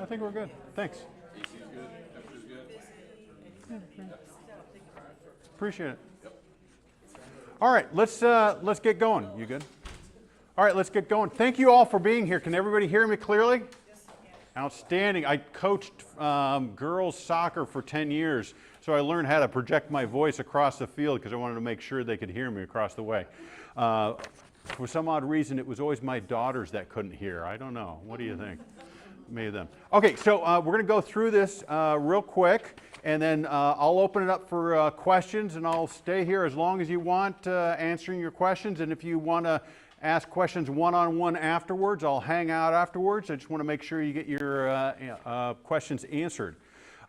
think we're good. Thanks. AC's good, temperature's good. Appreciate it. All right, let's get going. You good? All right, let's get going. Thank you all for being here. Can everybody hear me clearly? Outstanding. I coached girls soccer for 10 years, so I learned how to project my voice across the field because I wanted to make sure they could hear me across the way. For some odd reason, it was always my daughters that couldn't hear. I don't know. What do you think? Maybe them. Okay, so we're going to go through this real quick, and then I'll open it up for questions, and I'll stay here as long as you want answering your questions. And if you want to ask questions one-on-one afterwards, I'll hang out afterwards. I just want to make sure you get your questions answered.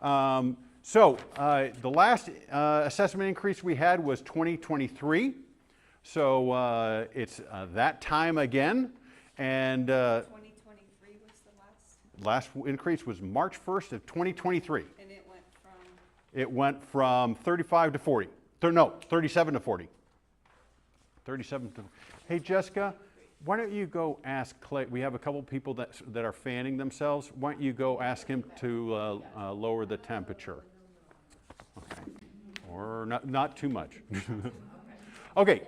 So the last assessment increase we had was 2023. So it's that time again. And 2023 was the last increase was March 1st of 2023. And it went from? It went from 35 to 40. No, 37 to 40. 37 to... Hey, Jessica, why don't you go ask Clay? We have a couple people that are fanning themselves. Why don't you go ask him to lower the temperature? Okay. Or not too much. Okay.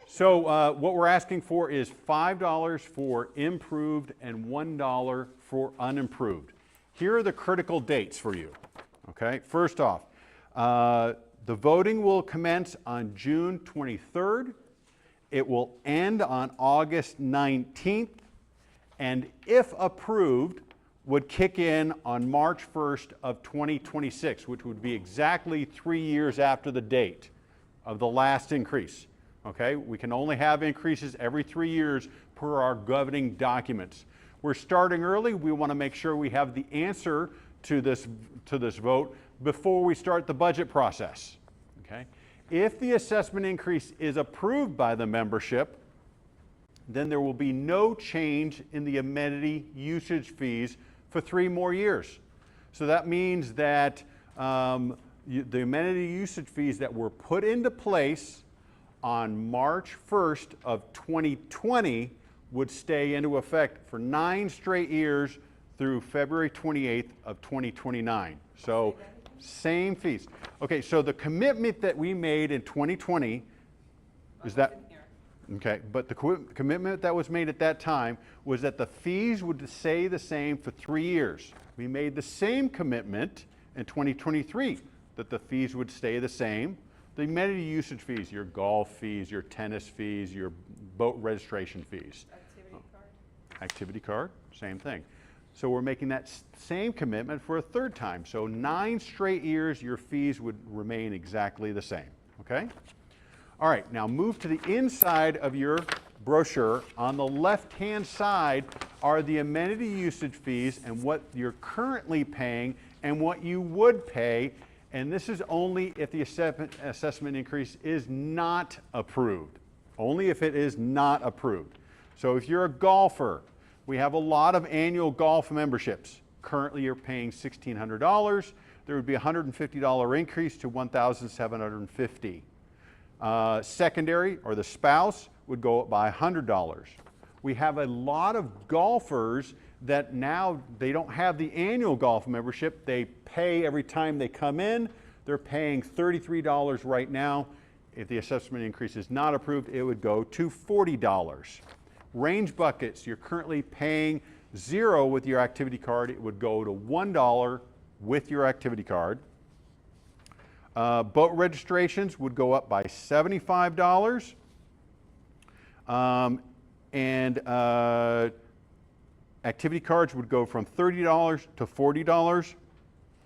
So what we're asking for is $5 for improved and $1 for unimproved. Here are the critical dates for you. Okay. First off, the voting will commence on June 23rd. It will end on August 19th, and if approved, would kick in on March 1st of 2026, which would be exactly 3 years after the date of the last increase. Okay, we can only have increases every 3 years per our governing documents. We're starting early. We want to make sure we have the answer to this vote before we start the budget process. Okay. If the assessment increase is approved by the membership, then there will be no change in the amenity usage fees for 3 more years. So that means that the amenity usage fees that were put into place on March 1st of 2020 would stay into effect for 9 straight years through February 28th of 2029. So same fees. Okay, so the commitment that we made in 2020 is that, okay, but the commitment that was made at that time was that the fees would stay the same for 3 years. We made the same commitment in 2023 that the fees would stay the same. The amenity usage fees, your golf fees, your tennis fees, your boat registration fees. Activity card? Activity card, same thing. So we're making that same commitment for a 3rd time. So 9 straight years, your fees would remain exactly the same, okay? All right, now move to the inside of your brochure. On the left-hand side are the amenity usage fees and what you're currently paying and what you would pay. And this is only if the assessment increase is not approved. Only if it is not approved. So if you're a golfer, we have a lot of annual golf memberships. Currently you're paying $1,600. There would be a $150 increase to $1,750. Secondary, or the spouse, would go up by $100. We have a lot of golfers that now they don't have the annual golf membership. They pay every time they come in. They're paying $33 right now. If the assessment increase is not approved, it would go to $40. Range buckets, you're currently paying $0 with your activity card. It would go to $1 with your activity card. Boat registrations would go up by $75. Activity cards would go from $30 to $40.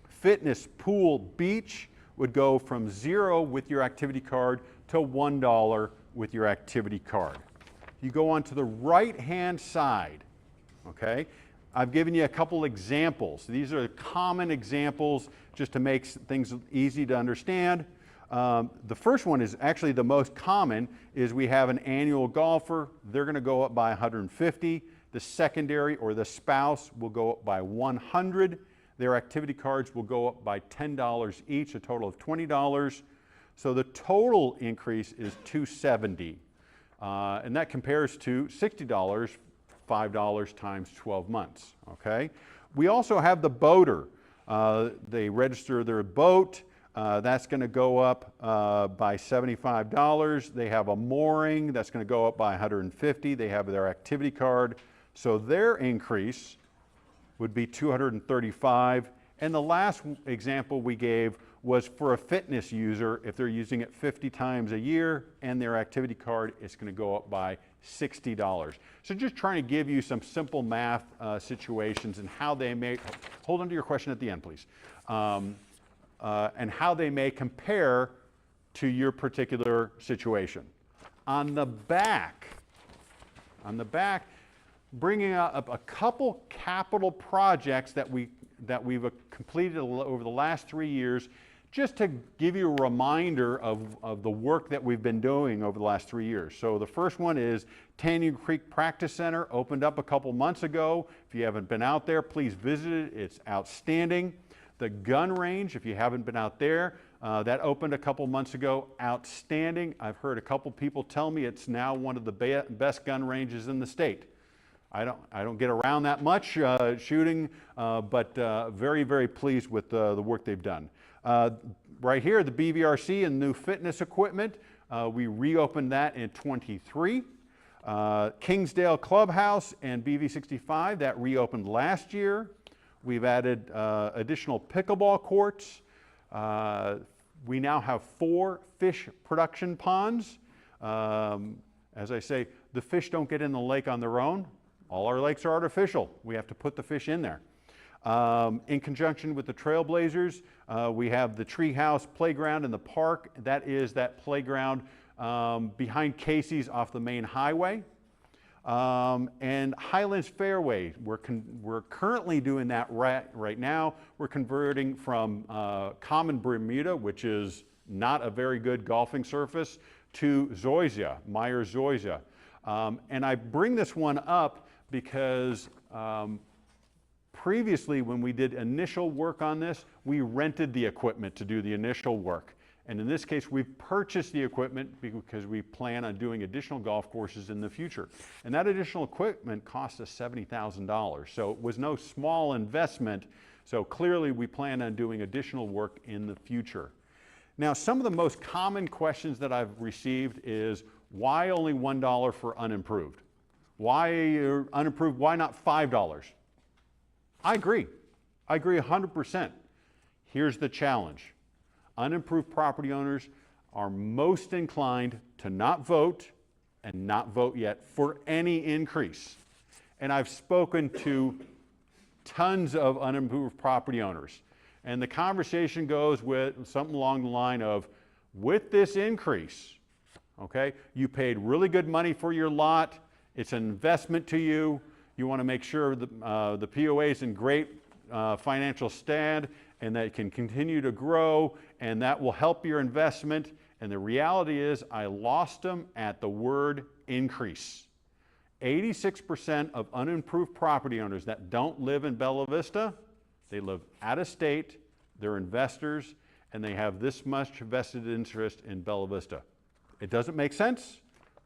Fitness, pool, beach would go from $0 with your activity card to $1 with your activity card. You go on to the right-hand side, okay? I've given you a couple examples. These are common examples just to make things easy to understand. The first one is actually the most common, is we have an annual golfer. They're going to go up by $150. The secondary or the spouse will go up by $100. Their activity cards will go up by $10 each, a total of $20. So the total increase is $270. And that compares to $60, $5 times 12 months, okay? We also have the boater. They register their boat. That's going to go up by $75. They have a mooring. That's going to go up by $150. They have their activity card. So their increase would be $235. And the last example we gave was for a fitness user. If they're using it 50 times a year and their activity card, it's going to go up by $60. So just trying to give you some simple math situations and how they may, hold on to your question at the end, please, and how they may compare to your particular situation. On the back, bringing up a couple capital projects that we've completed over the last 3 years, just to give you a reminder of the work that we've been doing over the last 3 years. So the first one is Tanning Creek Practice Center, opened up a couple months ago. If you haven't been out there, please visit it. It's outstanding. The gun range, if you haven't been out there, that opened a couple months ago, outstanding. I've heard a couple people tell me it's now one of the best gun ranges in the state. I don't get around that much shooting, but very, very pleased with the work they've done. Right here, the BVRC and new fitness equipment, we reopened that in '23. Kingsdale Clubhouse and BV65, that reopened last year. We've added additional pickleball courts. We now have 4 fish production ponds. As I say, the fish don't get in the lake on their own. All our lakes are artificial. We have to put the fish in there. In conjunction with the Trailblazers, we have the Treehouse Playground in the park. That is that playground behind Casey's off the main highway. And Highlands Fairway, we're currently doing that right now. We're converting from common Bermuda, which is not a very good golfing surface, to Zoysia, Myers Zoysia. And I bring this one up because previously when we did initial work on this, we rented the equipment to do the initial work. And in this case, we've purchased the equipment because we plan on doing additional golf courses in the future. And that additional equipment cost us $70,000. So it was no small investment. So clearly we plan on doing additional work in the future. Now, some of the most common questions that I've received is, why only $1 for unimproved? Why unimproved? Why not $5? I agree 100%. Here's the challenge. Unimproved property owners are most inclined to not vote and not vote yet for any increase. And I've spoken to tons of unimproved property owners. And the conversation goes with something along the line of, with this increase, okay, you paid really good money for your lot. It's an investment to you. You want to make sure the POA is in great financial stand and that it can continue to grow, and that will help your investment. And the reality is, I lost them at the word increase. 86% of unimproved property owners that don't live in Bella Vista, they live out of state, they're investors, and they have this much vested interest in Bella Vista. It doesn't make sense.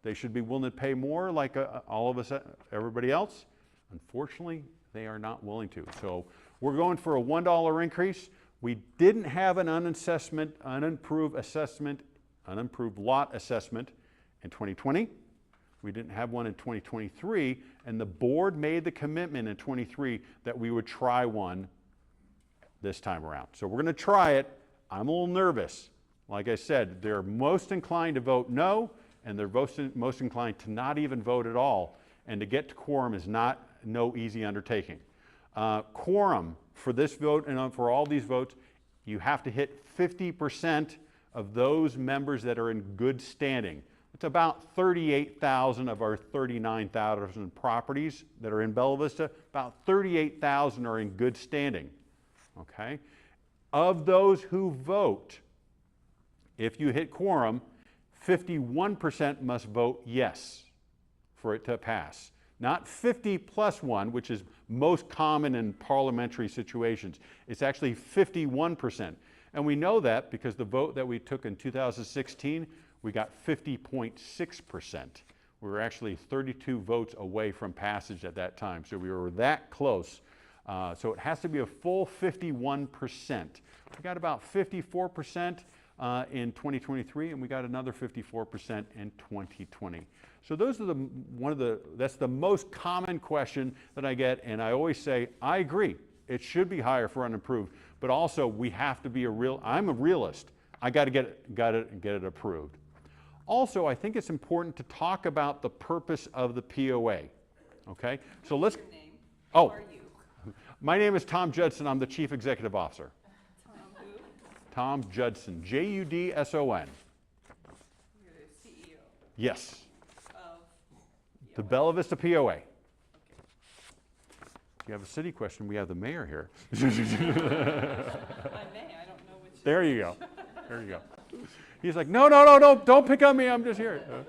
They should be willing to pay more like all of us, everybody else. Unfortunately, they are not willing to. So we're going for a $1 increase. We didn't have an unimproved lot assessment in 2020. We didn't have one in 2023, and the board made the commitment in 23 that we would try one this time around. So we're going to try it. I'm a little nervous. Like I said, they're most inclined to vote no, and they're most inclined to not even vote at all. And to get to quorum is no easy undertaking. Quorum for this vote and for all these votes, you have to hit 50% of those members that are in good standing. It's about 38,000 of our 39,000 properties that are in Bella Vista. About 38,000 are in good standing, okay? Of those who vote, if you hit quorum, 51% must vote yes for it to pass. Not 50 plus 1, which is most common in parliamentary situations. It's actually 51%. And we know that because the vote that we took in 2016, we got 50.6%. We were actually 32 votes away from passage at that time. So we were that close. So it has to be a full 51%. We got about 54% in 2023, and we got another 54% in 2020. So those are that's the most common question that I get, and I always say, I agree, it should be higher for unimproved, but also we have to be I'm a realist. I got to get it approved. Also, I think it's important to talk about the purpose of the POA. Okay, so let's. Your name? Oh, Who are you? my name is Tom Judson. I'm the Chief Executive Officer. Tom who? Tom Judson, Judson. You're the CEO Yes, of. the Bella Vista POA. If you have a city question, we have the mayor here. I may, I don't know which. There you go. There you go. He's like, no, don't pick on me. I'm just here.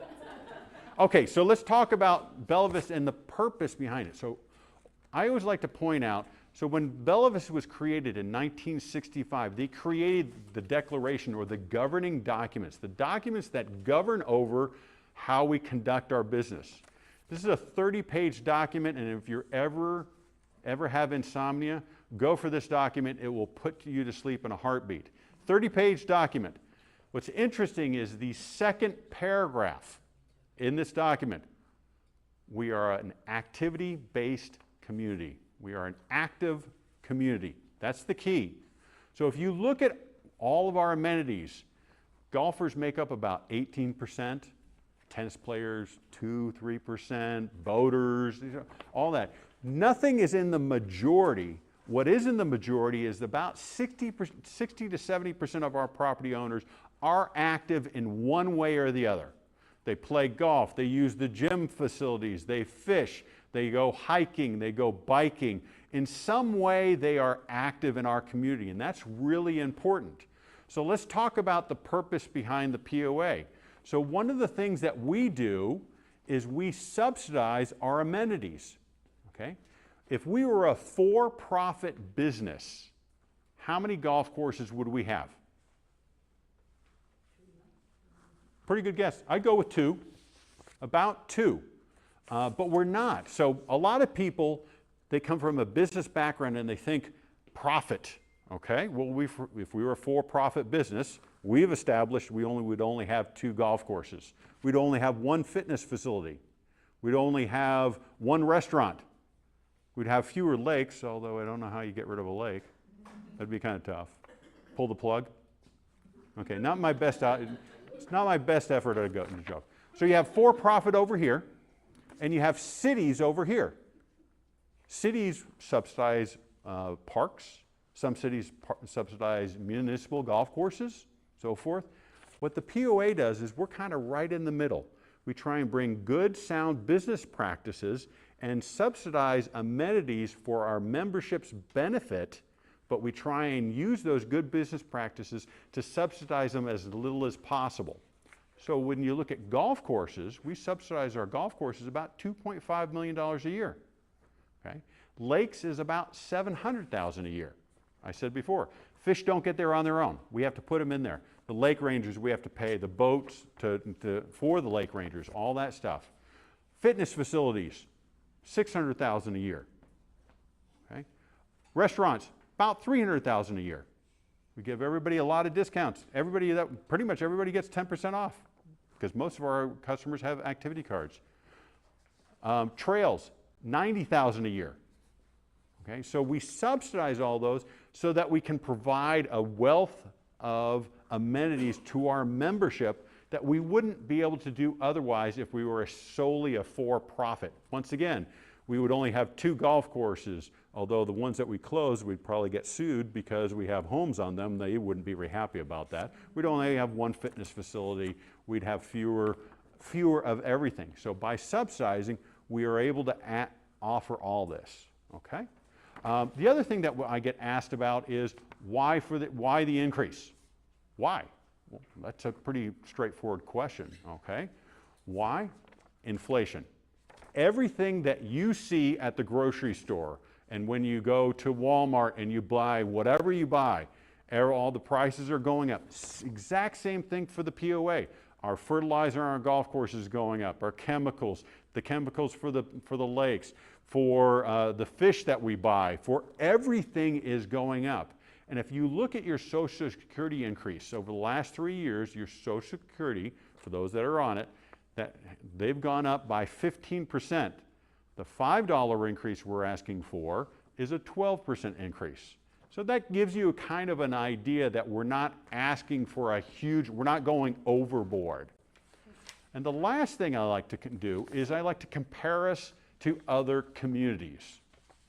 Okay, so let's talk about Bella Vista and the purpose behind it. So I always like to point out, so when Bella Vista was created in 1965, they created the declaration or the governing documents, the documents that govern over how we conduct our business. This is a 30-page document, and if you're ever have insomnia, go for this document. It will put you to sleep in a heartbeat. 30-page document. What's interesting is the second paragraph in this document. We are an activity-based community. We are an active community. That's the key. So if you look at all of our amenities, golfers make up about 18%, tennis players 2-3%, boaters, all that. Nothing is in the majority. What is in the majority is about 60 to 70% of our property owners are active in one way or the other. They play golf, they use the gym facilities, they fish, they go hiking, they go biking. In some way, they are active in our community, and that's really important. So let's talk about the purpose behind the POA. So one of the things that we do is we subsidize our amenities, okay? If we were a for-profit business, how many golf courses would we have? Pretty good guess. I'd go with 2, about 2, but we're not. So a lot of people, they come from a business background and they think profit, okay? Well, if we were a for-profit business, we've established we would only have 2 golf courses. We'd only have 1 fitness facility. We'd only have 1 restaurant. We'd have fewer lakes, although I don't know how you get rid of a lake. That'd be kind of tough. Pull the plug? Okay, not my best it's not my best effort to go into joke. So you have for-profit over here, and you have cities over here. Cities subsidize parks. Some cities subsidize municipal golf courses, so forth. What the POA does is we're kind of right in the middle. We try and bring good, sound business practices and subsidize amenities for our membership's benefit, but we try and use those good business practices to subsidize them as little as possible. So when you look at golf courses, we subsidize our golf courses about $2.5 million a year. Okay? Lakes is about $700,000 a year. I said before, fish don't get there on their own. We have to put them in there. The lake rangers, we have to pay the boats for the lake rangers, all that stuff. Fitness facilities, $600,000 a year. Okay? Restaurants, about $300,000 a year. We give everybody a lot of discounts. Pretty much everybody gets 10% off because most of our customers have activity cards. Trails, $90,000 a year. Okay, so we subsidize all those so that we can provide a wealth of amenities to our membership that we wouldn't be able to do otherwise if we were solely a for-profit. Once again, we would only have 2 golf courses, although the ones that we close, we'd probably get sued because we have homes on them. They wouldn't be very happy about that. We'd only have 1 fitness facility. We'd have fewer of everything. So by subsidizing, we are able to offer all this, okay? The other thing that I get asked about is why the increase? Why? Well, that's a pretty straightforward question, okay? Why? Inflation. Everything that you see at the grocery store and when you go to Walmart and you buy whatever you buy, all the prices are going up. Exact same thing for the POA. Our fertilizer on our golf courses is going up. Our chemicals, the chemicals for the lakes, for the fish that we buy, for everything is going up. And if you look at your Social Security increase over the last 3 years, your Social Security, for those that are on it, that they've gone up by 15%. The $5 increase we're asking for is a 12% increase. So that gives you kind of an idea that we're not asking for a huge, we're not going overboard. And the last thing I like to do is I like to compare us to other communities,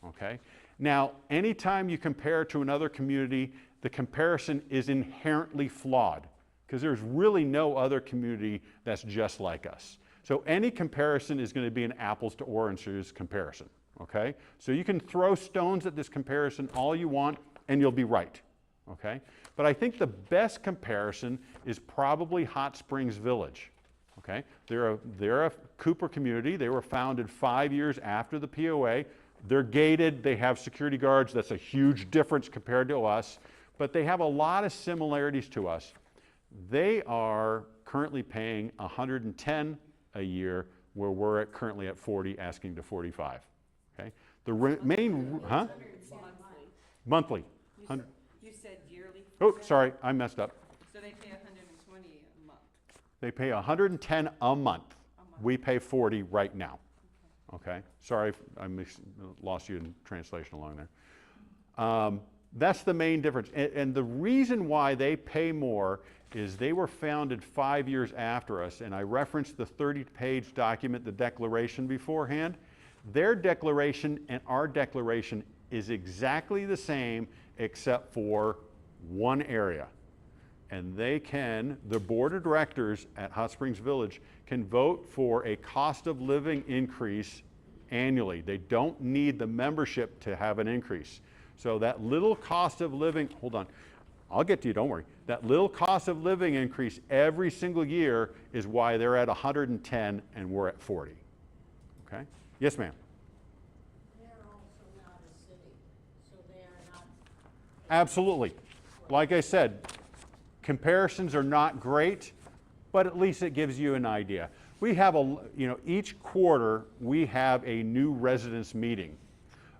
okay? Now, anytime you compare to another community, the comparison is inherently flawed because there's really no other community that's just like us. So any comparison is going to be an apples to oranges comparison, okay? So you can throw stones at this comparison all you want and you'll be right, okay? But I think the best comparison is probably Hot Springs Village, okay? They're a Cooper community. They were founded 5 years after the POA. They're gated, they have security guards. That's a huge difference compared to us, but they have a lot of similarities to us. They are currently paying $110 a year, where we're currently at 40, asking to 45. Okay, the main, huh? Monthly. You said yearly? Oh, sorry, I messed up. So they pay 120 a month. They pay 110 a month. We pay 40 right now. Okay, sorry, I lost you in translation along there. That's the main difference. And the reason why they pay more is they were founded 5 years after us, and I referenced the 30-page document, the declaration beforehand. Their declaration and our declaration is exactly the same except for one area. And the board of directors at Hot Springs Village can vote for a cost of living increase annually. They don't need the membership to have an increase. So that little cost of living, hold on, I'll get to you, don't worry. That little cost of living increase every single year is why they're at 110 and we're at 40. Okay? Yes, ma'am. They're also not a city, so they are not. Absolutely. Like I said, comparisons are not great, but at least it gives you an idea. We have each quarter we have a new residents meeting.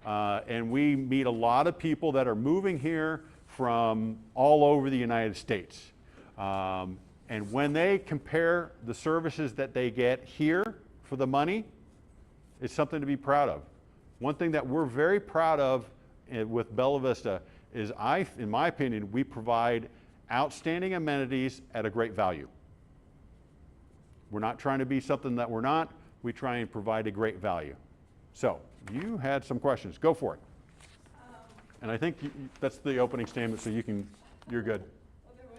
And we meet a lot of people that are moving here from all over the United States. And when they compare the services that they get here for the money, it's something to be proud of. One thing that we're very proud of with Bella Vista is in my opinion, we provide outstanding amenities at a great value. We're not trying to be something that we're not. We try and provide a great value. So, you had some questions. Go for it. And I think that's the opening statement, so you're good.